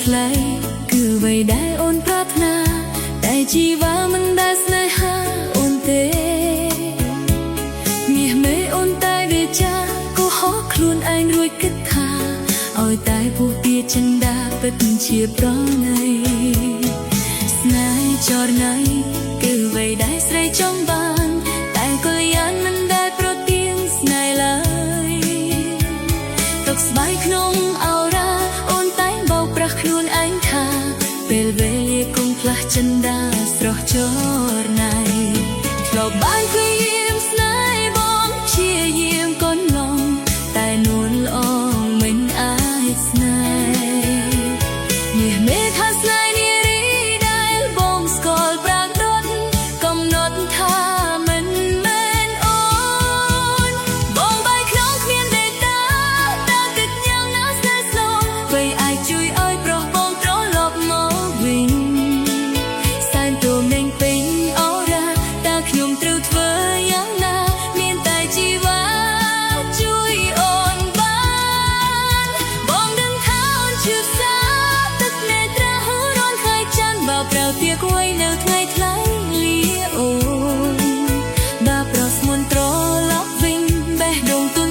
ថ្លៃគឺអ្វីដែលអូនប្រាថ្នាតែជីវ៉ាមិនដែលស្នេហាអូនទេមាសមេអូនតែវាចាកុហកខ្លួនឯងរួចគិតថាឲ្យតែពុះទាចិនដាពិតជាប្រណីស្នេហ៍ចរណៃគឺអ្វីដែលស្រីចង់បានតែកល្យានមិនដែលប្រទៀងស្នេហ៍ឡើយទុកស្បែកក្នុងអោរ៉ាអូនតែងបោកប្រាស់ខ្លួនឯងថាពេលវេលាគង់ផ្លាស់ចិនដាស្រស់ចរណៃធ្លាប់បានព្យាយាមស្នេហ៍បងព្យាយាមកូនឡងតែនួនល្អមិនអាចស្នេហ៍មាសមេថាស្នេហ៍នារីដែលបងស្គាល់ប្រាកដកំណត់ថាមិនមែនអូនបងបែកក្នុងគ្មានដេតាតើគិតយ៉ាងណាស្នេហ៍ស្នងអ្វីអាចជួយឲ្យប្រុសបងត្រឡប់មកវិញសែនទូមេងពេញអរ៉ាតើខ្ញុំត្រូវធ្វើយ៉ាងណាមានតែជីវ៉ាជួយអូនបានបងដឹងថាអូនជឿសាទឹកនេត្រាហូររាន់ថ្ងៃច័ន្ទបើប្រៅទាគួយនៅថ្ងៃថ្លៃលាអូនបើប្រស្មុនត្រឡប់វិញបេះដូង